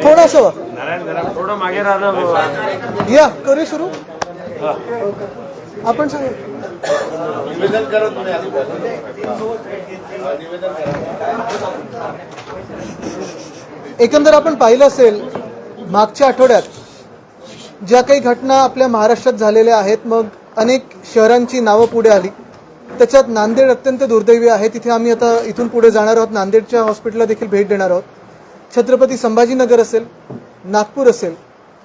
थोडंसं थोडं मागे राहणं या करू सुरू आपण सांगा. निवेदन करत एकंदर आपण पाहिलं असेल मागच्या आठवड्यात ज्या काही घटना आपल्या महाराष्ट्रात झालेल्या आहेत, मग अनेक शहरांची नावं पुढे आली. त्याच्यात नांदेड अत्यंत दुर्दैवी आहे. तिथे आम्ही आता इथून पुढे जाणार आहोत. नांदेडच्या हॉस्पिटलला देखील भेट देणार आहोत. छत्रपती संभाजीनगर असेल, नागपूर असेल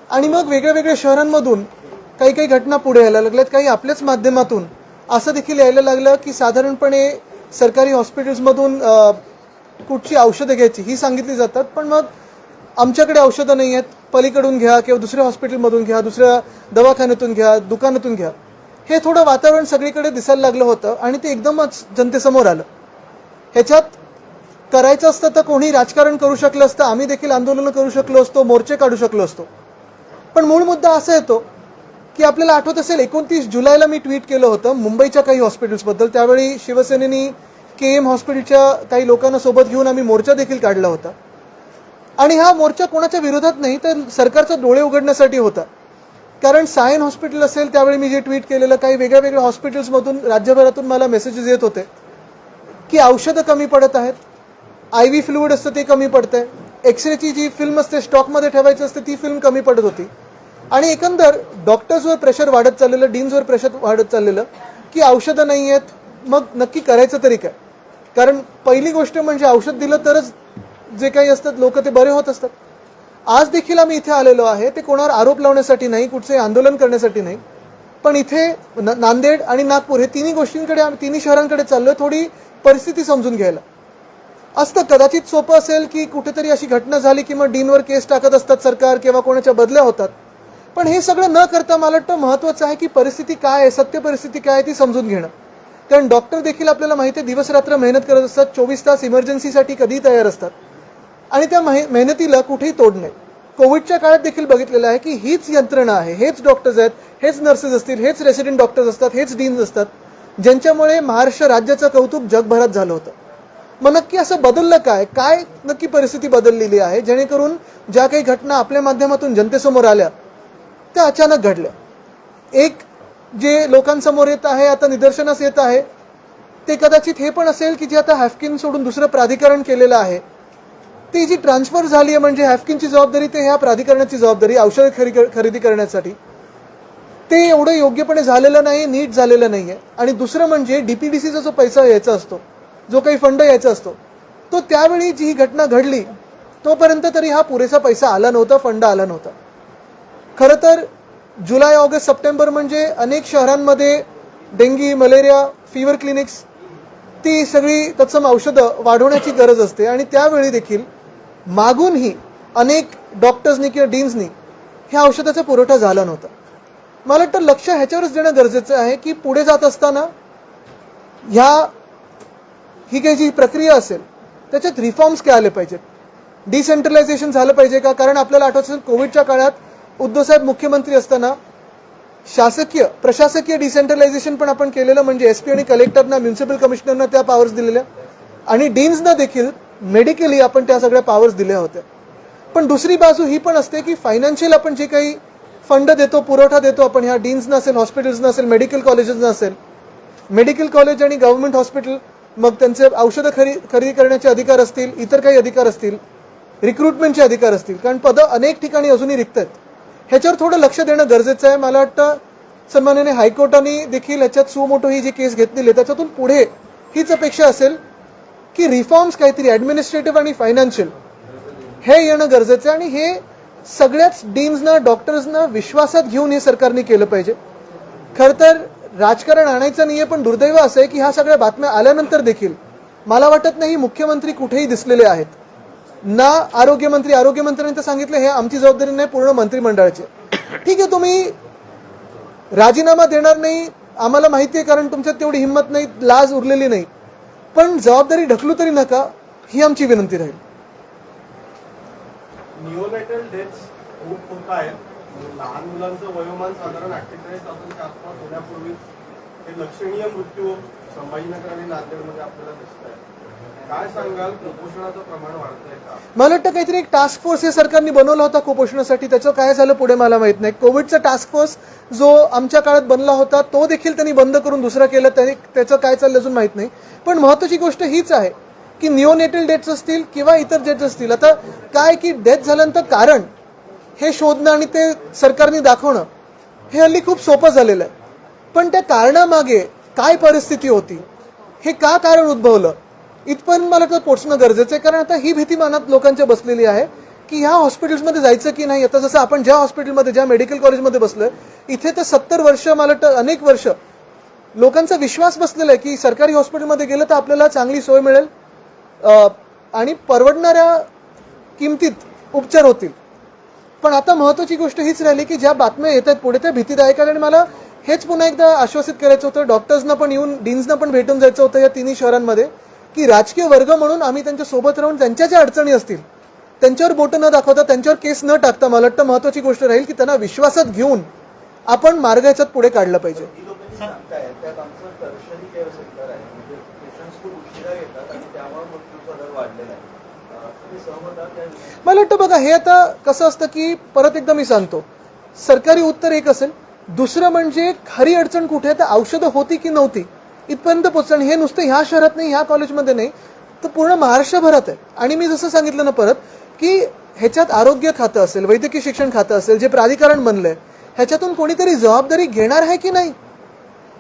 आणि मग वेगळ्या वेगळ्या शहरांमधून काही काही घटना पुढे यायला लागल्यात. काही आपल्याच माध्यमातून असं देखील यायला लागलं की साधारणपणे सरकारी हॉस्पिटल्समधून कुठची औषधं घ्यायची ही सांगितली जातात, पण मग आमच्याकडे औषधं नाही आहेत, पलीकडून घ्या किंवा दुसऱ्या हॉस्पिटलमधून घ्या, दुसऱ्या दवाखान्यातून घ्या, दुकानातून घ्या. हे थोडं वातावरण सगळीकडे दिसायला लागलं होतं आणि ते एकदमच जनतेसमोर आलं. ह्याच्यात करायचं असतं तर कोणी राजकारण करू शकलं असतं, आम्ही देखील आंदोलनं करू शकलो असतो, मोर्चे काढू शकलो असतो. पण मूळ मुद्दा असा येतो की आपल्याला आठवत असेल 29 जुलैला मी ट्विट केलं होतं मुंबईच्या काही हॉस्पिटल्सबद्दल. त्यावेळी शिवसेनेनी KM हॉस्पिटलच्या काही लोकांना सोबत घेऊन आम्ही मोर्चा देखील काढला होता. आणि हा मोर्चा कोणाच्या विरोधात नाही तर सरकारचा डोळे उघडण्यासाठी होता. कारण सायन हॉस्पिटल असेल त्यावेळी मी जे ट्विट केलेलं, काही वेगळ्या वेगळ्या हॉस्पिटल्समधून राज्यभरातून मला मेसेजेस येत होते की औषधं कमी पडत आहेत, IV फ्लुइड असतं ते कमी पडतंय, एक्सरेची जी फिल्म असते स्टॉकमध्ये ठेवायची असते ती फिल्म कमी पडत होती. आणि एकंदर डॉक्टर्सवर प्रेशर वाढत चाललेलं, डीन्सवर प्रेशर वाढत चाललेलं की औषधं नाही आहेत, मग नक्की करायचं तरी काय. कारण पहिली गोष्ट म्हणजे औषध दिलं तरच जे काही असतात लोक ते बरे होत असतात. आज देखील आम्ही इथे आलेलो आहे ते कोणावर आरोप लावण्यासाठी नाही, कुठचे आंदोलन करण्यासाठी नाही, पण इथे नांदेड आणि नागपूर हे तिन्ही गोष्टींकडे, तिन्ही शहरांकडे चाललोय थोडी परिस्थिती समजून घ्यायला. असतं कदाचित सोपं असेल की कुठेतरी अशी घटना झाली की मग डीनवर केस टाकत असतात सरकार किंवा कोणाच्या बदल्या होतात, पण हे सगळं न करता मला वाटतं महत्त्वाचं आहे की परिस्थिती काय आहे, सत्य परिस्थिती काय आहे ती समजून घेणं. कारण डॉक्टर देखील आपल्याला माहिती आहे दिवस रात्र मेहनत करत असतात, 24 तास इमर्जन्सीसाठी कधीही तयार असतात आणि त्या मेहनतीला कुठेही तोड नाही. कोविडच्या काळात देखील बघितलेलं आहे की हीच यंत्रणा आहे, हेच डॉक्टर्स आहेत, हेच नर्सेस असतील, हेच रेसिडेंट डॉक्टर्स असतात, हेच डीन्स असतात, ज्यांच्यामुळे महाराष्ट्र राज्याचं कौतुक जगभरात झालं होतं. मग नक्की असं बदललं काय, काय नक्की परिस्थिती बदललेली आहे जेणेकरून ज्या काही घटना आपल्या माध्यमातून जनतेसमोर आल्या त्या अचानक घडल्या. एक जे लोकांसमोर येत आहे, आता निदर्शनास येत आहे, ते कदाचित हे पण असेल की जे आता हॅफकिन सोडून दुसरं प्राधिकरण केलेलं आहे, ती जी ट्रान्सफर झाली आहे म्हणजे हॅफकिनची जबाबदारी ते ह्या प्राधिकरणाची जबाबदारी औषध खरेदी करण्यासाठी, ते एवढं योग्यपणे झालेलं नाही, नीट झालेलं नाही आहे. आणि दुसरं म्हणजे DPDCचा जो पैसा यायचा असतो, जो काही फंड यायचा असतो, तो त्यावेळी जी ही घटना घडली तोपर्यंत तरी हा पुरेसा पैसा आला नव्हता, फंड आला नव्हता. खरं तर जुलै, ऑगस्ट, सप्टेंबर म्हणजे अनेक शहरांमध्ये डेंगी, मलेरिया, फीवर क्लिनिक्स, ती सगळी तत्सम औषधं वाढवण्याची गरज असते आणि त्यावेळी देखील मागूनही अनेक डॉक्टर्सनी किंवा डीन्सनी ह्या औषधाचा पुरवठा झाला नव्हता. मला वाटतं लक्ष ह्याच्यावरच देणं गरजेचं आहे की पुढे जात असताना ही काही जी प्रक्रिया असेल त्याच्यात रिफॉर्म्स काय आले पाहिजेत, डिसेंट्रलायझेशन झालं पाहिजे का. कारण आपल्याला आठवत असेल कोविडच्या काळात उद्धवसाहेब मुख्यमंत्री असताना प्रशासकीय डिसेंट्रलायझेशन पण आपण केलेलं, म्हणजे SP आणि कलेक्टरना, म्युन्सिपल कमिशनरना त्या पॉवर्स दिलेल्या आणि डीन्सना देखील मेडिकली आपण त्या सगळ्या पॉवर्स दिल्या होत्या. पण दुसरी बाजू ही पण असते की फायनान्शियल आपण जे काही फंड देतो, पुरवठा देतो आपण ह्या डीन्सना असेल, हॉस्पिटल्सना असेल, मेडिकल कॉलेजेसना असेल, मेडिकल कॉलेज आणि गव्हर्नमेंट हॉस्पिटल मग त्यांचे औषधं खरेदी करण्याचे अधिकार असतील, इतर काही अधिकार असतील, रिक्रुटमेंटचे अधिकार असतील, कारण पदं अनेक ठिकाणी अजूनही रिक्त आहेत. ह्याच्यावर थोडं लक्ष देणं गरजेचं आहे. मला वाटतं सन्माननीय हायकोर्टाने देखील ह्याच्यात सुमोटो ही जी केस घेतलेली आहे त्याच्यातून पुढे हीच अपेक्षा असेल की रिफॉर्म्स काहीतरी ॲडमिनिस्ट्रेटिव्ह आणि फायनान्शियल हे येणं गरजेचं आहे आणि हे सगळ्याच डीन्सना, डॉक्टर्सना विश्वासात घेऊन हे सरकारने केलं पाहिजे. खरं तर राजकारण आणायचं नाहीये, पण दुर्दैव असं आहे की ह्या सगळ्या बातम्या आल्यानंतर देखील मला वाटत नाही मुख्यमंत्री कुठेही दिसलेले आहेत ना. आरोग्यमंत्र्यांनी तर सांगितलं हे आमची जबाबदारी नाही, पूर्ण मंत्रिमंडळाची. ठीक आहे, तुम्ही राजीनामा देणार नाही आम्हाला माहिती आहे, कारण तुमच्यात तेवढी हिंमत नाही, लाज उरलेली नाही, पण जबाबदारी ढकलू तरी नका, ही आमची विनंती राहील. निओनेटल डेथ्स खूप होत आहेत, लहान मुलांचं वयोमान साधारण 48 तासांच्या आसपास होण्यापूर्वी हे लक्षणीय मृत्यू संभाजीनगर आणि नांदेडमध्ये आपल्याला दिसत आहे. काय सांगाल, कुपोषणाचं प्रमाण वाढतंय का? मला वाटतं काहीतरी एक टास्क फोर्स हे सरकारने बनवला होता कुपोषणासाठी. त्याचं काय झालं पुढे मला माहित नाही. कोविडचा टास्क फोर्स जो आमच्या काळात बनला होता तो देखील त्यांनी बंद करून दुसरा केलं. त्याचं काय चाललं अजून माहित नाही. पण महत्वाची गोष्ट हीच आहे की निओनेटल डेथ्स असतील किंवा इतर डेथ्स असतील, आता काय की डेथ झाल्यानंतर कारण हे शोधणं आणि ते सरकारने दाखवणं हे हल्ली खूप सोपं झालेलं आहे. पण त्या कारणामागे काय परिस्थिती होती, हे का कारण उद्भवलं, इथपर्यंत मला तर पोहोचणं गरजेचं आहे. कारण आता ही भीती मनात लोकांच्या बसलेली आहे की ह्या हॉस्पिटल्समध्ये जायचं की नाही. आता जसं आपण ज्या हॉस्पिटलमध्ये ज्या मेडिकल कॉलेजमध्ये बसलोय इथे तर 70 वर्ष, मला वाटतं अनेक वर्ष लोकांचा विश्वास बसलेला आहे की सरकारी हॉस्पिटलमध्ये गेलं तर आपल्याला चांगली सोय मिळेल आणि परवडणाऱ्या किमतीत उपचार होतील. पण आता महत्वाची गोष्ट हीच राहिली की ज्या बातम्या येत आहेत पुढे त्या भीतीदायक आहेत. आणि मला हेच पुन्हा एकदा आश्वासित करायचं होतं, डॉक्टर्सना पण येऊन डीन्सना पण भेटून जायचं होतं या तिन्ही शहरांमध्ये, की राजकीय वर्ग म्हणून आम्ही त्यांच्या सोबत राहून त्यांच्या ज्या अडचणी असतील त्यांच्यावर बोटं न दाखवता, त्यांच्यावर केस न टाकता, मला वाटतं महत्वाची गोष्ट राहील की त्यांना विश्वासात घेऊन आपण मार्ग याच्यात पुढे काढला पाहिजे. मला वाटतं बघा, हे आता कसं असतं की परत एकदा मी सांगतो, सरकारी उत्तर एक असेल. दुसरं म्हणजे खरी अडचण कुठे आहे, तर औषधं होती की नव्हती इथपर्यंत पोहोचणं. हे नुसतं ह्या शहरात नाही, ह्या कॉलेजमध्ये नाही, तर पूर्ण महाराष्ट्रभरात आहे. आणि मी जसं सांगितलं ना परत की ह्याच्यात आरोग्य खातं असेल, वैद्यकीय शिक्षण खातं असेल, जे प्राधिकरण बनलंय ह्याच्यातून कोणीतरी जबाबदारी घेणार आहे की नाही.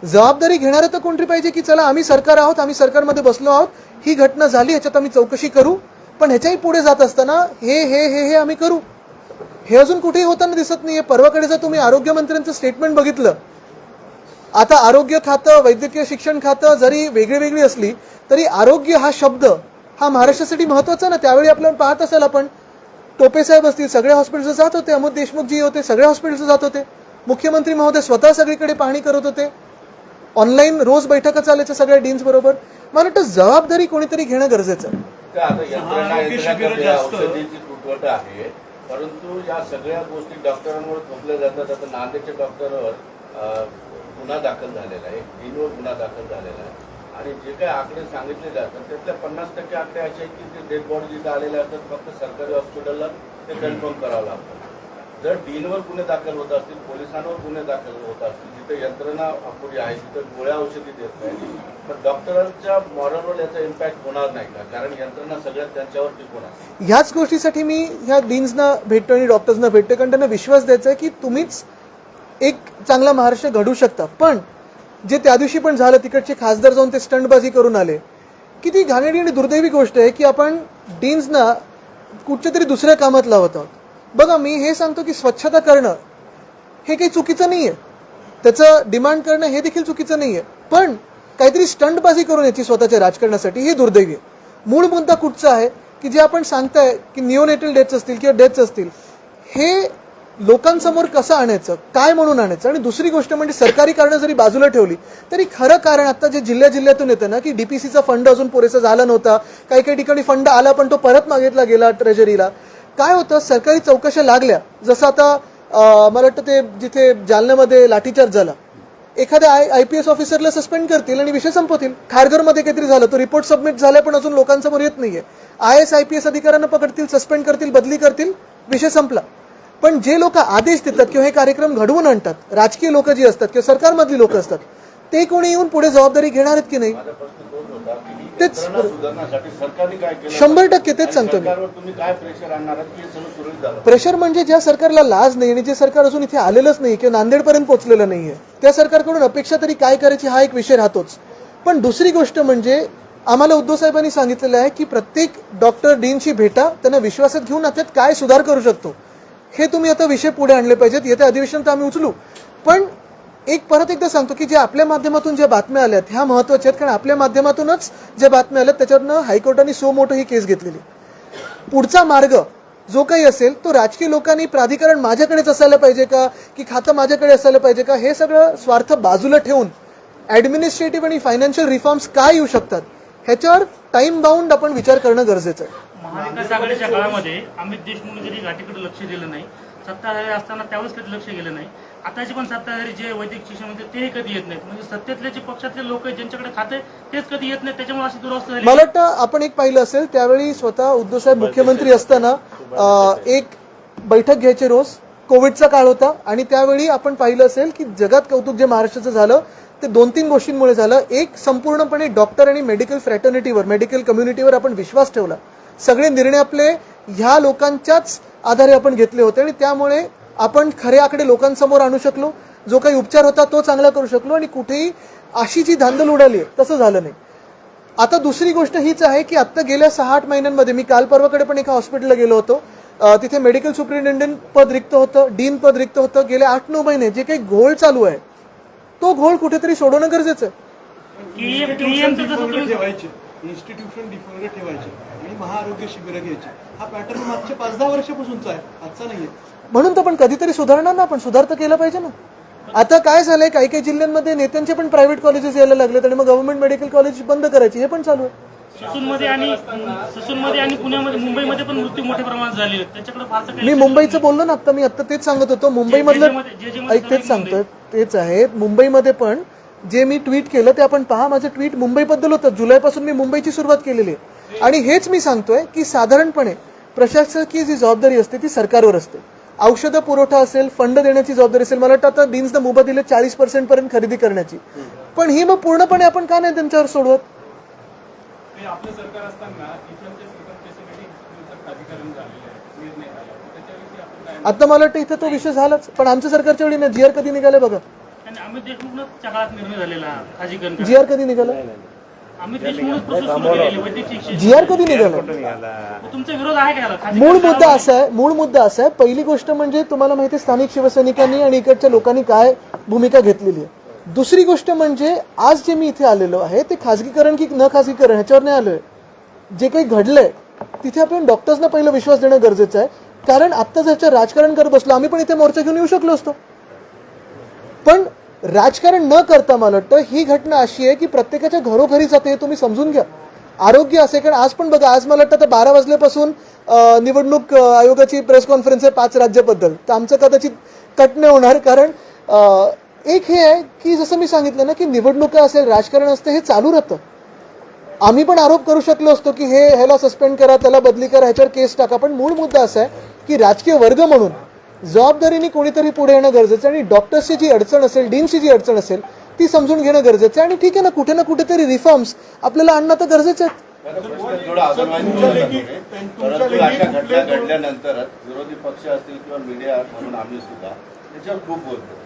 जबाबदारी घेणारं तर कोणतरी पाहिजे की चला आम्ही सरकार आहोत, आम्ही सरकारमध्ये बसलो आहोत, ही घटना झाली, ह्याच्यात आम्ही चौकशी करू, पण ह्याच्याही पुढे जात असताना हे हे हे हे आम्ही करू. हे अजून कुठेही होताना दिसत नाहीये. परवाकडे जर तुम्ही आरोग्यमंत्र्यांचं स्टेटमेंट बघितलं, आता आरोग्य खातं, वैद्यकीय शिक्षण खातं जरी वेगळी वेगळी असली तरी आरोग्य हा शब्द हा महाराष्ट्रासाठी महत्वाचा ना. त्यावेळी आपल्याला पाहत असेल आपण, टोपे साहेब असतील सगळ्या हॉस्पिटलचं जात होते, अमोद देशमुख जी होते सगळ्या हॉस्पिटलचं जात होते, मुख्यमंत्री महोदय स्वतः सगळीकडे पाहणी करत होते, ऑनलाईन रोज बैठका चालायच्या सगळ्या डीन्स बरोबर. मला वाटतं जबाबदारी कोणीतरी घेणं गरजेचं आहे. आता यंत्रणा औषधीची तुटवडा आहे, परंतु या सगळ्या गोष्टी डॉक्टरांवर थोपल्या जातात. आता नांदेडच्या डॉक्टरवर गुन्हा दाखल झालेला आहे, डीनवर गुन्हा दाखल झालेला आहे. आणि जे काही आकडे सांगितले जातात त्यातल्या 50% आकडे असे आहेत की ते डेड बॉडी जिथे आलेले असतात फक्त सरकारी हॉस्पिटलला ते कन्फर्म करावं लागतं. जर डीनवर गुन्हे दाखल होत असतील, पोलिसांवर गुन्हे दाखल होत असतील, जिथे यंत्रणा अपुरी आहे, तिथे गोळ्या औषधी देत नाही, तर डॉक्टरांच्या मॉरलवर याचा इम्पॅक्ट होणार नाही का? कारण यंत्रणा सगळ्यात त्यांच्यावर टिकून आहे. ह्याच गोष्टीसाठी मी ह्या डीन्सना भेटतो आणि डॉक्टर्सना भेटतो, कारण त्यांना विश्वास द्यायचा आहे की तुम्हीच एक चांगला महाराष्ट्र घडवू शकता. पण जे त्या दिवशी पण झालं, तिकडचे खासदार जाऊन ते स्टंटबाजी करून आले, किती घाणेरडी आणि दुर्दैवी गोष्ट आहे की आपण डीन्सना कुठच्या तरी दुसऱ्या कामात लावत आहोत. बघा, मी हे सांगतो की स्वच्छता करणं हे काही चुकीचं नाहीये, त्याचं डिमांड करणं हे देखील चुकीचं नाहीये, पण काहीतरी स्टंटबाजी करून याची स्वतःच्या राजकारणासाठी हे दुर्दैवी आहे. मूळ मुद्दा कुठचा आहे की जे आपण सांगताय की निओनेटल डेथ्स असतील किंवा डेथ्स असतील, हे लोकांसमोर कसं आणायचं, काय म्हणून आणायचं. आणि दुसरी गोष्ट म्हणजे सरकारी कारणं जरी बाजूला ठेवली तरी खरं कारण आता जे जिल्ह्यातून येतं ना की डीपीसीचा फंड अजून पुरेसा झाला नव्हता, काही काही ठिकाणी फंड आला पण तो परत मागितला गेला ट्रेजरीला. काय होतं, सरकारी चौकशा लागल्या, जसं आता मला वाटतं ते जिथे जालन्यामध्ये लाठीचार्ज झाला, एखाद्या IPS ऑफिसरला सस्पेंड करतील आणि विषय संपवतील. खारघरमध्ये काहीतरी झालं, तो रिपोर्ट सबमिट झालाय पण अजून लोकांसमोर येत नाहीये. IAS IPS अधिकाऱ्यांना पकडतील, सस्पेंड करतील, बदली करतील, विषय संपला. पण जे लोक आदेश देतात किंवा हे कार्यक्रम घडवून आणतात, राजकीय लोक जी असतात किंवा सरकारमधली लोक असतात, ते कोणी येऊन पुढे जबाबदारी घेणार आहेत की नाही. तेच 100% तेच सांगतो मी. प्रेशर म्हणजे ज्या सरकारला लाज नाही आणि जे सरकार अजून इथे आलेलंच नाही किंवा नांदेडपर्यंत पोहोचलेलं नाहीये, त्या सरकारकडून अपेक्षा तरी काय करायची हा एक विषय राहतोच. पण दुसरी गोष्ट म्हणजे आम्हाला उद्धव साहेबांनी सांगितलेलं आहे की प्रत्येक डॉक्टर डीनशी भेटा, त्यांना विश्वासात घेऊन त्यात काय सुधार करू शकतो हे तुम्ही आता विषय पुढे आणले पाहिजेत. येत्या अधिवेशनात आम्ही उचलू. पण एक परत एकदा सांगतो की जे आपल्या माध्यमातून ज्या बातम्या आल्यात ह्या महत्वाच्या आहेत, कारण आपल्या माध्यमातूनच ज्या बातम्या आल्यात त्याच्यावरनं हायकोर्टाने सो मोठं ही केस घेतलेली. पुढचा मार्ग जो काही असेल तो राजकीय लोकांनी प्राधिकरण माझ्याकडेच असायला पाहिजे का की खातं माझ्याकडे असायला पाहिजे का, हे सगळं स्वार्थ बाजूला ठेवून ऍडमिनिस्ट्रेटिव्ह आणि फायनान्शियल रिफॉर्म्स काय येऊ शकतात ह्याच्यावर टाइम बाउंड आपण विचार करणं गरजेचं आहे. महाविकास आघाडीच्या काळामध्ये अमित देशमुख जरी घाटीकडे लक्ष दिलं नाही सत्ताधारी असताना त्यावेळेस कधी लक्ष गेलं नाही. आताचे पण सत्ताधारी जे वैद्यकीय शिक्षण मंत्री तेही कधी येत नाहीत. म्हणजे सत्तेतले जे पक्षातले लोक आहेत ज्यांच्याकडे खाते तेच कधी येत नाहीत. त्याच्यामुळे अशी दुरावस्था झाली. मला वाटतं आपण एक पाहिलं असेल त्यावेळी स्वतः उद्धव साहेब मुख्यमंत्री असताना एक बैठक घ्यायची रोज. कोविडचा काळ होता आणि त्यावेळी आपण पाहिलं असेल की जगात कौतुक जे महाराष्ट्राचं झालं ते 2-3 गोष्टींमुळे झालं. एक, संपूर्णपणे डॉक्टर आणि मेडिकल फ्रॅटर्निटीवर, मेडिकल कम्युनिटीवर आपण विश्वास ठेवला. सगळे निर्णय आपले ह्या लोकांच्याच आधारे आपण घेतले होते आणि त्यामुळे आपण खरे आकडे लोकांसमोर आणू शकलो. जो काही उपचार होता तो चांगला करू शकलो आणि कुठेही अशी जी धांदल उडाली तसं झालं नाही. आता दुसरी गोष्ट हीच आहे की आता गेल्या 6-8 महिन्यांमध्ये मी काल परवाकडे पण एका हॉस्पिटलला गेलो होतो. तिथे मेडिकल सुपरिटेंडंट पद रिक्त होतं, डीन पद रिक्त होतं. गेले 8-9 महिने जे काही घोळ चालू आहे तो घोळ कुठेतरी सोडवणं गरजेचं आहे. इन्स्टिट्यूशन डिफॉल्ट ठेवायचे आणि महाआरोग्य शिबिरं घ्यायची. हा पॅटर्न मागच्या 5-10 वर्षापासूनचा आहे, आजचा नाहीये. म्हणून तर पण कधीतरी सुधारणार ना, आपण सुधार तर केला पाहिजे ना. आता काय झालंय, काही काही जिल्ह्यांमध्ये नेत्यांचे पण प्रायव्हेट कॉलेजेस यायला लागलेत आणि मग गव्हर्नमेंट मेडिकल कॉलेज बंद करायची, हे पण चालू आहे. ससूनमध्ये आणि पुण्यामध्ये, मुंबईमध्ये पण मृत्यू मोठ्या प्रमाणात झाले आहेत. त्याच्याकडे फारसं काही मी मुंबईचं बोललो ना आता, मी आता तेच सांगत होतो. मुंबईमधलं ऐक, तेच सांगतोय, तेच आहे. मुंबईमध्ये पण जे मी ट्विट केलं ते आपण पहा. माझं ट्विट मुंबईबद्दल होतं. जुलैपासून मी मुंबईची सुरुवात केलेली आहे आणि हेच मी सांगतोय की साधारणपणे प्रशासकीय जी जबाबदारी असते ती सरकारवर असते. औषध पुरवठा असेल, फंड देण्याची जबाबदारी असेल. मला वाटतं आता डीन्सनं मुभा दिले 40% पर्यंत खरेदी करण्याची, पण ही मग पूर्णपणे आपण का नाही त्यांच्यावर सोडवत? आपलं सरकार असताना इथल्या सरकार खाजगीकरण झालेलं आहे, निर्णय झाला, त्याच्याविषयी आपण काय? आता मला वाटतं इथं तो विषय झालाच, पण आमच्या सरकारच्या वेळी ना जीआर कधी निघाले बघा. आणि अमित देशमुखच्या काळात निर्णय झालेला खाजगीकरण. जीआर कधी निघाला? अमित देशमुख प्रोसेस सुरू केलेली वैद्यकीय शिक्षण. जीआर कधी निघाला? तुमचा विरोध आहे का याला? मूळ मुद्दा असा आहे. पहिली गोष्ट म्हणजे तुम्हाला माहिती आहे स्थानिक शिवसैनिकांनी आणि इकडच्या लोकांनी काय भूमिका घेतलेली आहे. दुसरी गोष्ट म्हणजे आज जे मी इथे आलेलो आहे ते खाजगीकरण की न खाजगीकरण ह्याच्यावर नाही आलोय. जे काही घडलंय तिथे आपण डॉक्टर्सना पहिला विश्वास देणं गरजेचं आहे. कारण आता जर राजकारण करत बसलो, आम्ही पण इथे मोर्चा घेऊन येऊ शकलो असतो, पण राजकारण न करता मला वाटतं ही घटना अशी आहे की प्रत्येकाच्या घरोघरी जाते, हे तुम्ही समजून घ्या. आरोग्य असे, कारण आज पण बघा, आज मला वाटतं आता 12 वाजल्यापासून निवडणूक आयोगाची प्रेस कॉन्फरन्स आहे 5 राज्याबद्दल. तर आमचं कदाचित कट नाही होणार, कारण एक हे आहे की जसं मी सांगितलं ना की निवडणुका असेल, राजकारण असते, हे चालू राहतं. आम्ही पण आरोप करू शकलो असतो की ह्याला सस्पेंड करा, त्याला बदली करा, ह्याच्यावर केस टाका, पण मूळ मुद्दा असा आहे की राजकीय वर्ग म्हणून जबाबदारीने कोणीतरी पुढे येणं गरजेचं आहे आणि डॉक्टर्सची जी अडचण असेल, डीनची जी अडचण असेल ती समजून घेणं गरजेचं आहे. आणि ठीक आहे ना कुठेतरी रिफॉर्म्स आपल्याला आणणं तर गरजेचं आहे. परंतु अशा घटना घडल्यानंतर विरोधी पक्ष असतील किंवा मीडिया म्हणून आम्ही सुद्धा त्याच्यावर खूप बोलतो.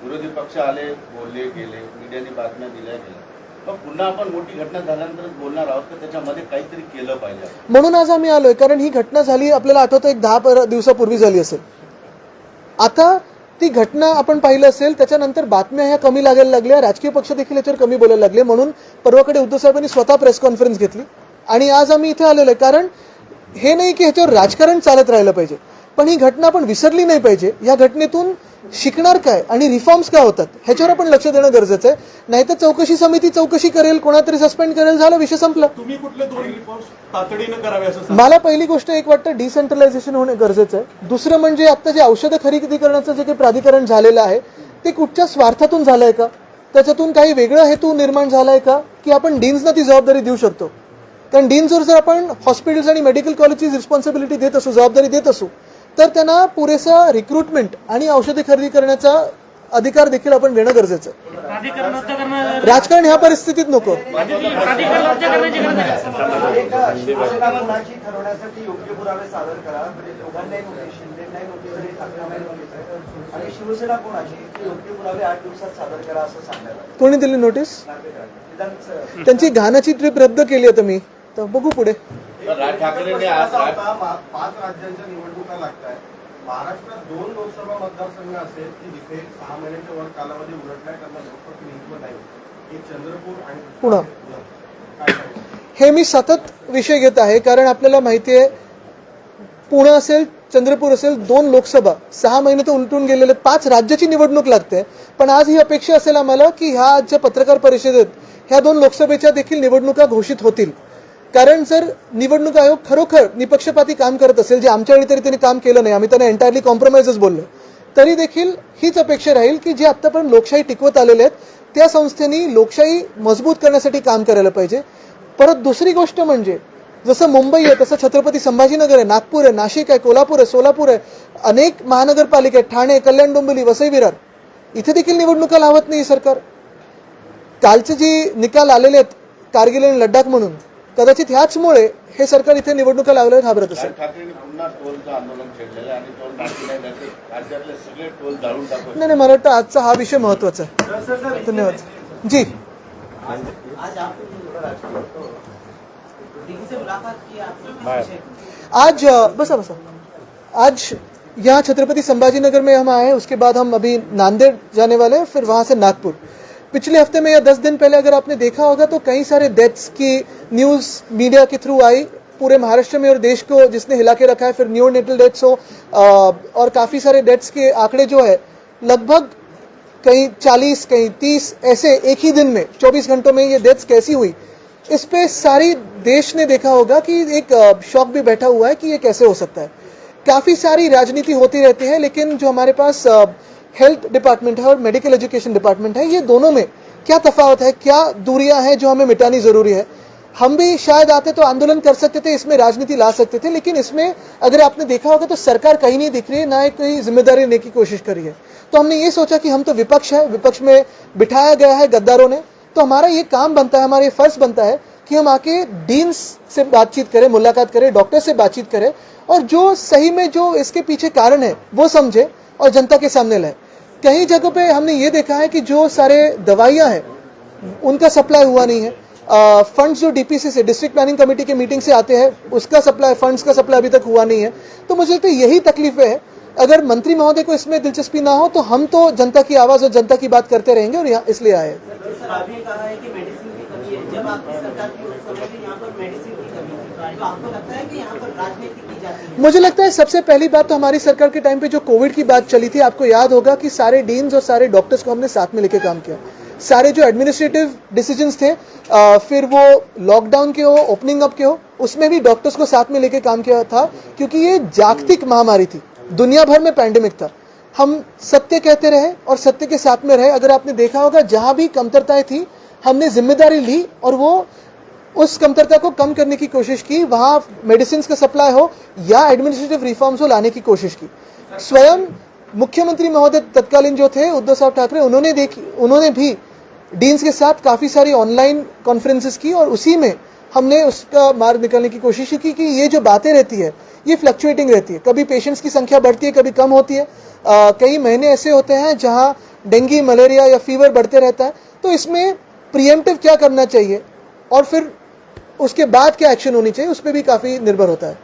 विरोधी पक्ष आले, बोलले गेले, मीडियाने बातम्या दिल्या गेल्या, पण पुन्हा आपण मोठी घटना झाल्यानंतरच बोलणार आहोत की त्याच्यामध्ये काहीतरी केलं पाहिजे. म्हणून आज आम्ही आलोय, कारण ही घटना झाली आपल्याला आठवतं एक 10 दिवसापूर्वी झाली असेल. आता ती घटना आपण पाहिलं असेल, त्याच्यानंतर बातम्या ह्या कमी लागायला लागल्या, राजकीय पक्ष देखील याच्यावर कमी बोलायला लागले. म्हणून परवाकडे उद्धव साहेबांनी स्वतः प्रेस कॉन्फरन्स घेतली आणि आज आम्ही इथे आलेलो आहे. कारण हे नाही की ह्याच्यावर राजकारण चालत राहिलं पाहिजे, पण ही घटना आपण विसरली नाही पाहिजे. या घटनेतून शिकणार काय आणि रिफॉर्म्स काय होतात ह्याच्यावर आपण लक्ष देणं गरजेचं आहे. नाहीतर चौकशी समिती चौकशी करेल, कोणातरी सस्पेंड करेल, झाला विषय संपला. तुम्ही कुठले 2 रिफॉर्म्स तातडीनं करावे असं मला पहिली गोष्ट एक वाटतं, डिसेंट्रलायझेशन होणे गरजेचं आहे. दुसरं म्हणजे आता जे औषधं खरेदी करण्याचं जे काही प्राधिकरण झालेलं आहे ते कुठच्या स्वार्थातून झालंय का, त्याच्यातून काही वेगळा हेतू निर्माण झालाय का, की आपण डीन्सना ती जबाबदारी देऊ शकतो. कारण डीन्सवर जर आपण हॉस्पिटल्स आणि मेडिकल कॉलेजची रिस्पॉन्सिबिलिटी देत असू, जबाबदारी देत असू, तर त्यांना पुरेसा रिक्रुटमेंट आणि औषधे खरेदी करण्याचा अधिकार देखील आपण देणं गरजेचं आहे. राजकारण ह्या परिस्थितीत नको. कोणी दिली नोटीस? त्यांची घानाची ट्रिप रद्द केली आता मी, तर बघू पुढे. राज ठाकरेंनी आज 5 राज्यांच्या निवडणुका लागतात. महाराष्ट्रात 2 लोकसभा मतदारसंघ असेल की जिथे 6 महिन्याच्या वर कालावधी उलटलाय, त्यांना लोकप्रतिनिधित्व नाही. एक चंद्रपूर आणि पुणे. काय सांगू? हे मी सतत विषय घेत आहे, कारण आपल्याला माहिती आहे पुणे असेल, चंद्रपूर असेल, 2 लोकसभा 6 महिने तर उलटून गेलेले, 5 राज्याची निवडणूक लागते. पण आज ही अपेक्षा असेल आम्हाला की ह्या ज्या पत्रकार परिषदेत ह्या 2 लोकसभेच्या देखील निवडणुका घोषित होतील. कारण जर निवडणूक आयोग खरोखर निपक्षपाती काम करत असेल, जे आमच्या वेळी तरी त्यांनी काम केलं नाही, आम्ही त्यांना एंटायरली कॉम्प्रोमाइजच बोललो, तरी देखील हीच अपेक्षा राहील की जे आतापर्यंत लोकशाही टिकवत आलेले आहेत त्या संस्थेनी लोकशाही मजबूत करण्यासाठी काम करायला पाहिजे. परत दुसरी गोष्ट म्हणजे जसं मुंबई आहे तसं छत्रपती संभाजीनगर आहे, नागपूर आहे, नाशिक आहे, कोल्हापूर आहे, सोलापूर आहे, अनेक महानगरपालिका आहेत, ठाणे, कल्याण डोंबिवली, वसई विरार, इथे देखील निवडणुका लावत नाही सरकार. कालचे जे निकाल आलेले आहेत कारगिल आणि लडाख म्हणून, कदाचित ह्याचमुळे हे सरकार इथे निवडणुका लावल्यावर घाबरत असेल. ठाकरेंनी पुन्हा टोलचं आंदोलन छेडलेलं आणि टोल नाकी नाही जाते, राज्यातले सगळे टोल जाळून टाकले. नाही, मला वाटतं आजचा हा विषय महत्वाचा आहे. धन्यवाद जी. आज बसा आज यहाँ छत्रपति संभाजीनगर में हम आए हैं, उसके बाद हम अभी नांदेड़ जाने वाले हैं, फिर वहां से नागपुर. पिछले हफ्ते में या 10 दिन पहले अगर आपने देखा होगा तो कई सारे डेथ्स की न्यूज मीडिया के थ्रू आई पूरे महाराष्ट्र में और देश को, जिसने हिला के रखा है. फिर न्यूनेटल डेथ्स हो और काफी सारे डेथ्स के आंकड़े जो है लगभग कहीं 40 कहीं 30 ऐसे एक ही दिन में 24 घंटों में ये डेथ्स कैसी हुई, इस पे सारी देश ने देखा होगा कि एक शॉक भी बैठा हुआ है कि ये कैसे हो सकता है. काफी सारी राजनीति होती रहती है, लेकिन जो हमारे पास हेल्थ डिपार्टमेंट है और मेडिकल एजुकेशन डिपार्टमेंट है, ये दोनों में क्या तफावत है, क्या दूरियां हैं जो हमें मिटानी जरूरी है. हम भी शायद आते तो आंदोलन कर सकते थे, इसमें राजनीति ला सकते थे, लेकिन इसमें अगर आपने देखा होगा तो सरकार कहीं नहीं दिख रही है, ना कोई जिम्मेदारी लेने की कोशिश करी है. तो हमने ये सोचा कि हम तो विपक्ष है, विपक्ष में बिठाया गया है गद्दारों ने, तो हमारा ये काम बनता है, हमारा ये फर्ज बनता है कि हम आके डीन्स से बातचीत करें, मुलाकात करें, डॉक्टर से बातचीत करें और जो सही में जो इसके पीछे कारण है वो समझे और जनता के सामने लाए. कई जगहों पे हमने ये देखा है कि जो सारे दवाइयां हैं उनका सप्लाई हुआ नहीं है. फंड्स जो डीपीसी से, डिस्ट्रिक्ट प्लानिंग कमेटी के मीटिंग से आते हैं, उसका सप्लाई, फंड्स का सप्लाई अभी तक हुआ नहीं है. तो मुझे लगता है यही तकलीफें है. अगर मंत्री महोदय को इसमें दिलचस्पी ना हो तो हम तो जनता की आवाज और जनता की बात करते रहेंगे और यहाँ इसलिए आए. सर, आपने कहा है कि मेडिसिन की कमी है. जब आपकी सरकार की उस समय भी यहाँ पर मेडिसिन की कमी थी, तो आपको लगता है कि यहाँ पर राजनीति की जाती है? मुझे लगता है सबसे पहली बात तो हमारी सरकार के टाइम पे जो कोविड की बात चली थी, आपको याद होगा कि सारे डीन्स और सारे डॉक्टर्स को हमने साथ में लेके काम किया. सारे जो एडमिनिस्ट्रेटिव डिसीजंस थे, फिर वो लॉकडाउन के हो, ओपनिंग अप के हो, उसमें भी डॉक्टर्स को साथ में लेके काम किया था, क्योंकि ये जागतिक महामारी थी, दुनिया भर में पैंडेमिक था. हम सत्य कहते रहे और सत्य के साथ में रहे. अगर आपने देखा होगा जहां भी कमतरताएं थी हमने जिम्मेदारी ली और वो उस कमतरता को कम करने की कोशिश की. वहां मेडिसिन का सप्लाई हो या एडमिनिस्ट्रेटिव रिफॉर्म्स हो लाने की कोशिश की. स्वयं मुख्यमंत्री महोदय तत्कालीन जो थे उद्धव साहब ठाकरे, उन्होंने भी डीन्स के साथ काफी सारी ऑनलाइन कॉन्फ्रेंसेस की और उसी में हमने उसका मार्ग निकालने की कोशिश की कि ये जो बातें रहती है ये फ्लक्चुएटिंग रहती है. कभी पेशेंट्स की संख्या बढ़ती है, कभी कम होती है. कई महीने ऐसे होते हैं जहां डेंगू, मलेरिया या फीवर बढ़ते रहता है. तो इसमें प्रिएम्प्टिव क्या करना चाहिए और फिर उसके बाद क्या एक्शन होनी चाहिए, उस पर भी काफी निर्भर होता है.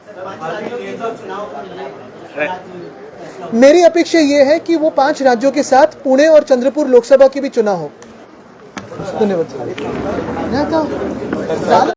मेरी अपेक्षा ये है कि वो 5 राज्यों के साथ पुणे और चंद्रपुर लोकसभा की भी चुनाव हो. धन्यवाद.